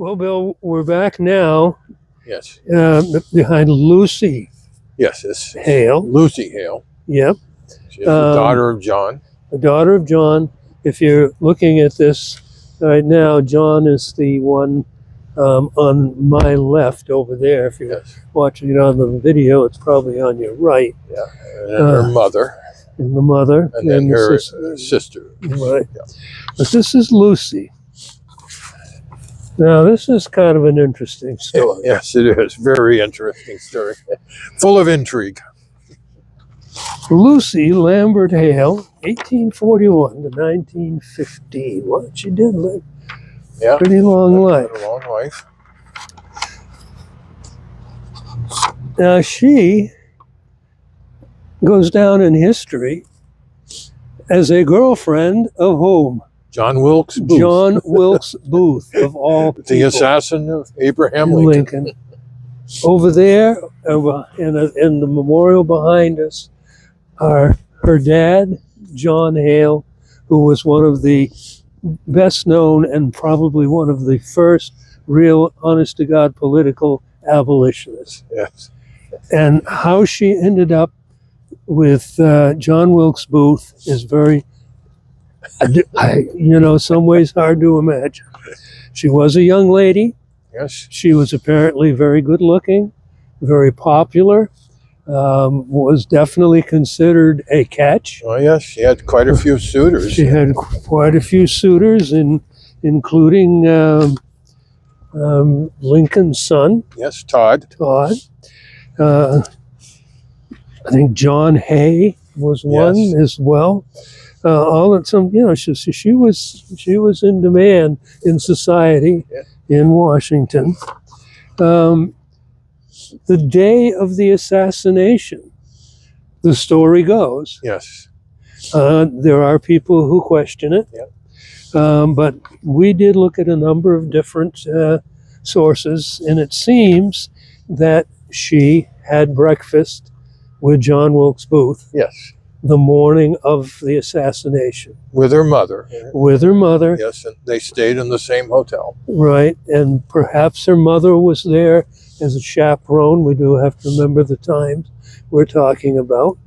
Well, Bill, we're back now Yes. behind Lucy Yes, it's Hale. Lucy Hale. Yep. She's the daughter of John. The daughter of John. If you're looking at this right now, John is the one on my left over there. If you're watching it on the video, it's probably on your right. Yeah. And then her mother. And the mother. And then her sister. Right. Yeah. But this is Lucy. Now, this is kind of an interesting story. Yes, it is. Very interesting story. Full of intrigue. Lucy Lambert Hale, 1841 to 1915. Well, she did live a pretty long life. A long life. Now, she goes down in history as a girlfriend of whom? John Wilkes Booth. John Wilkes Booth, of all people. The assassin of Abraham Lincoln. Over there, in the memorial behind us, are her dad, John Hale, who was one of the best known and probably one of the first real, honest-to-God political abolitionists. Yes. And how she ended up with John Wilkes Booth is very, some ways hard to imagine. She was a young lady. Yes. She was apparently very good looking, very popular, was definitely considered a catch. Oh, yes. She had quite a few suitors. She had quite a few suitors, including Lincoln's son. Yes, Todd. I think John Hay was one as well. All at some, she was in demand in society in Washington. The day of the assassination, the story goes. Yes. There are people who question it. But we did look at a number of different sources, and it seems that she had breakfast with John Wilkes Booth. Yes. The morning of the assassination. With her mother. With her mother. Yes, and they stayed in the same hotel. Right, and perhaps her mother was there as a chaperone. We do have to remember the times we're talking about.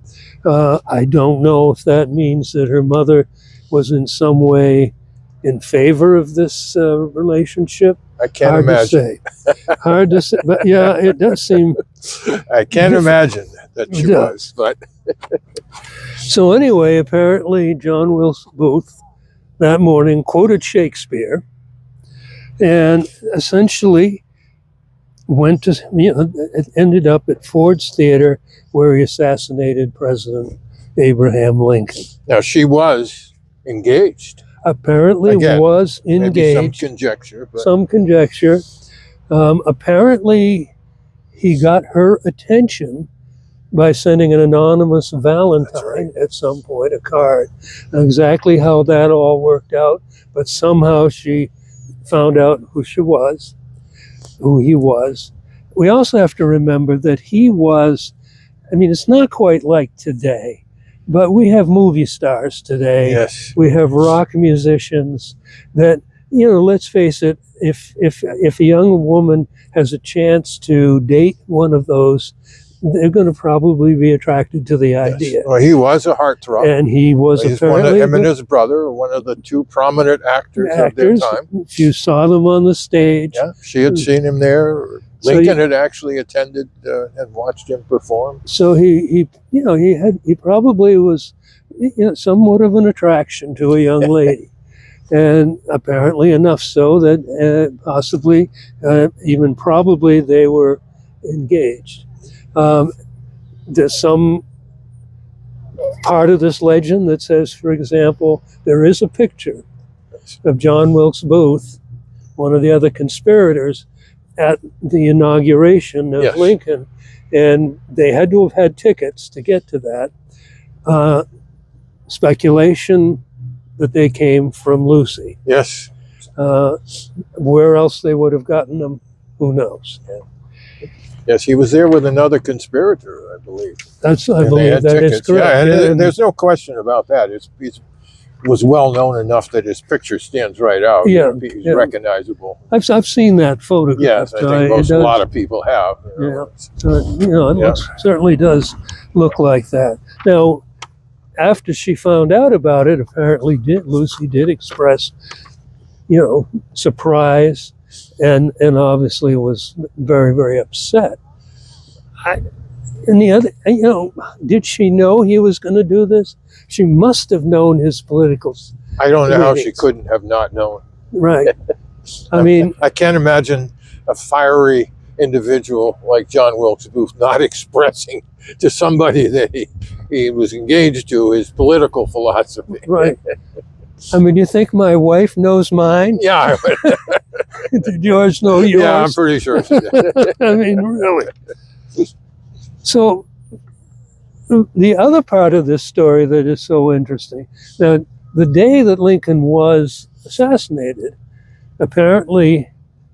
I don't know if that means that her mother was in some way in favor of this relationship. I can't imagine. Hard to say, but yeah, it does seem. I can't imagine that she was, but. So anyway, apparently John Wilkes Booth that morning quoted Shakespeare and essentially it ended up at Ford's Theater where he assassinated President Abraham Lincoln. Now, she was engaged. Apparently was engaged. Maybe some conjecture. But. Some conjecture. Apparently he got her attention by sending an anonymous Valentine at some point, a card. Exactly how that all worked out, but somehow she found out who he was. We also have to remember that he was, it's not quite like today, but we have movie stars today. Yes. We have rock musicians that, let's face it, if a young woman has a chance to date one of those, they're going to probably be attracted to the idea. Well, he was a heartthrob. And he was apparently... him and his brother, one of the two prominent actors of their time. If you saw them on the stage. Yeah, she had seen him there. Lincoln had actually attended and watched him perform. So he probably was somewhat of an attraction to a young lady. And apparently enough so that possibly, even probably, they were engaged. There's some part of this legend that says, for example, there is a picture of John Wilkes Booth, one of the other conspirators, at the inauguration of Lincoln, and they had to have had tickets to get to that. Speculation that they came from Lucy. Yes. Where else they would have gotten them, who knows? Yes, he was there with another conspirator, I believe. I believe that is correct. Yeah, and there's no question about that. was well known enough that his picture stands right out. Yeah, He's yeah. recognizable. I've seen that photograph. Yes, I think a lot of people have. Yeah, it Yeah. certainly does look like that. Now, after she found out about it, apparently Lucy did express, surprise, and obviously was very, very upset. And the other, did she know he was going to do this? She must have known his political. I don't know how she leanings. couldn't have not known. Right. I mean, I can't imagine a fiery individual like John Wilkes Booth not expressing to somebody that he was engaged to his political philosophy. right. I mean, you think my wife knows mine? Yeah, Did yours know yours? yeah, I'm pretty sure she did. I mean, really. So the other part of this story that is so interesting, that the day that Lincoln was assassinated, apparently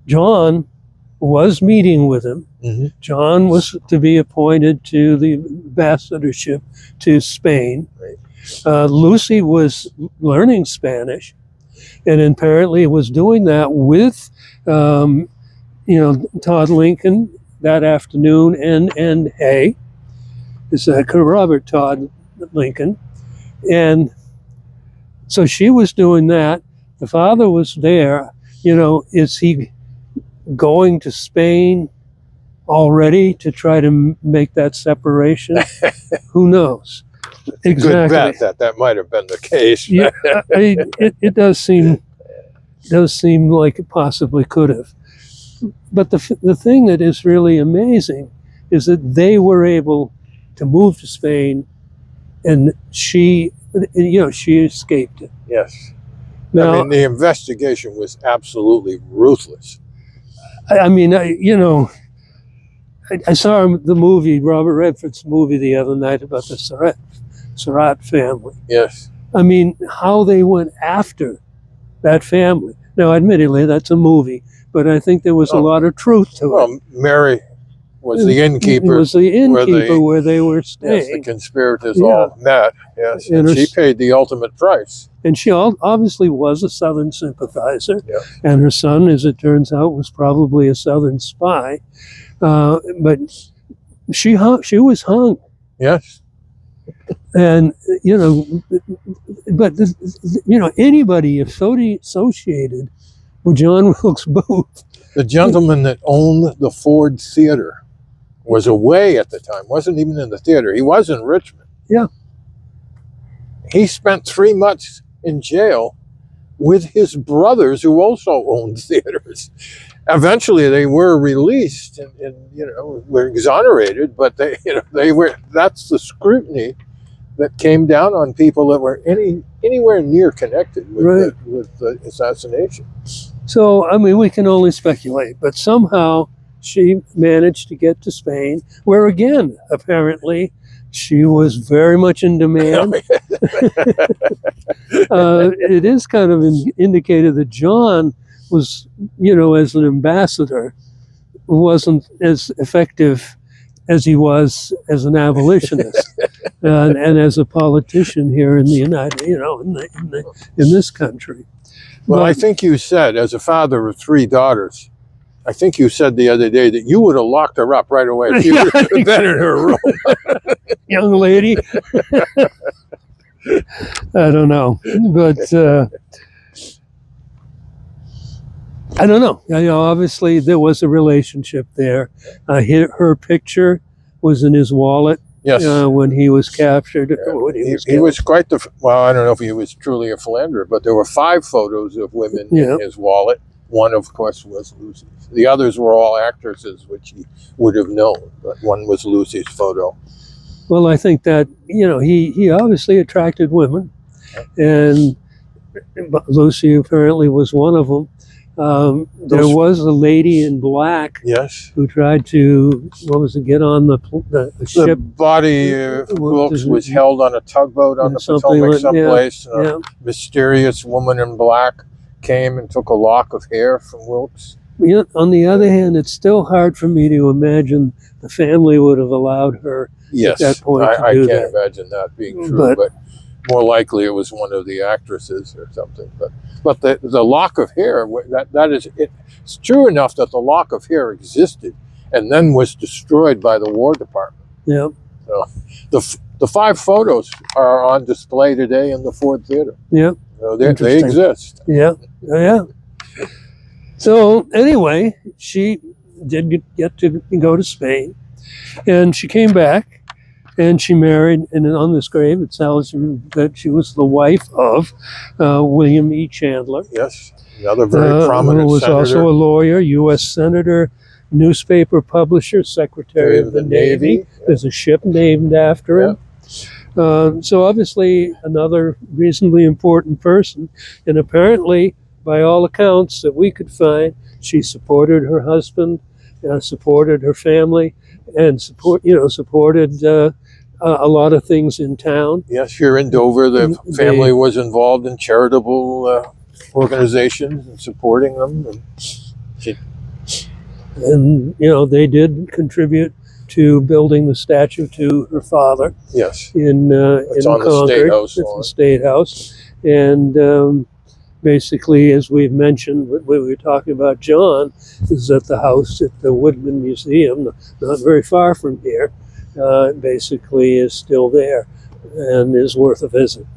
John was meeting with him. Mm-hmm. John was to be appointed to the ambassadorship to Spain. Right. Lucy was learning Spanish, and apparently was doing that with, Todd Lincoln that afternoon, and Hay, is Robert Todd Lincoln, and so she was doing that. The father was there. Is he going to Spain already to try to make that separation? Who knows? Good bet that might have been the case. Yeah, it does seem like it possibly could have. But the thing that is really amazing is that they were able to move to Spain, and she escaped it. Yes. Now, I mean, the investigation was absolutely ruthless. I saw the movie, Robert Redford's movie, the other night about the Surratt family. Yes. I mean, how they went after that family. Now, admittedly, that's a movie, but I think there was a lot of truth to it. Well, Mary was the innkeeper. It was the innkeeper where they were staying. Yes, the conspirators all met. Yes, and she paid the ultimate price. And she obviously was a Southern sympathizer. Yeah. And her son, as it turns out, was probably a Southern spy. But she was hung. Yes. And, but, anybody associated with John Wilkes Booth. The gentleman that owned the Ford Theater was away at the time, wasn't even in the theater. He was in Richmond. Yeah. He spent 3 months in jail with his brothers who also owned theaters. Eventually they were released and were exonerated, but that's the scrutiny that came down on people that were anywhere near connected with the assassination. So, I mean, we can only speculate, but somehow she managed to get to Spain, where again, apparently, she was very much in demand. It is kind of indicated that John was, as an ambassador, wasn't as effective as he was as an abolitionist and as a politician here in the United, in this country. Well, I think you said, as a father of 3 daughters, I think you said the other day that you would have locked her up right away if you would have been in her room. Young lady. I don't know, but I don't know. Obviously there was a relationship there. Her picture was in his wallet. Yes. When he was captured. He was quite I don't know if he was truly a philanderer, but there were 5 photos of women in his wallet. One, of course, was Lucy's. The others were all actresses, which he would have known, but one was Lucy's photo. Well, I think that, he obviously attracted women, and Lucy apparently was one of them. There was a lady in black, yes, who tried to, get on the ship. The body of Wilkes was held on a tugboat on the Potomac someplace. A mysterious woman in black came and took a lock of hair from Wilkes. On the other hand, it's still hard for me to imagine the family would have allowed her at that point I can't imagine that being true. But More likely, it was one of the actresses or something. But the lock of hair, that is, it's true enough that the lock of hair existed and then was destroyed by the War Department. Yeah. So the 5 photos are on display today in the Ford Theater. Yeah. So they exist. Yeah. Yeah. So anyway, she did get to go to Spain, and she came back, and she married. And on this grave, it tells you that she was the wife of William E. Chandler. Yes, another very prominent who was senator. also a lawyer, U.S. senator, newspaper publisher, secretary of the Navy. There's a ship named after him. So obviously another reasonably important person, and apparently, by all accounts that we could find, she supported her husband, supported her family, and supported a lot of things in town. Yes, here in Dover, the family was involved in charitable organizations and supporting them. And they did contribute to building the statue to her father. Yes, in on Concord. the State House. It's the State House, and basically, as we've mentioned, when we were talking about John, is that the house at the Woodman Museum, not very far from here, basically is still there and is worth a visit.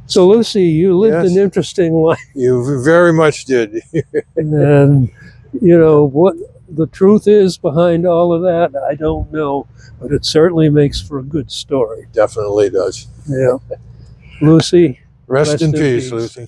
So Lucy, you lived an interesting life. You very much did. And what the truth is behind all of that, I don't know, but it certainly makes for a good story. Definitely does. Yeah. Lucy, Rest in peace, Lucy.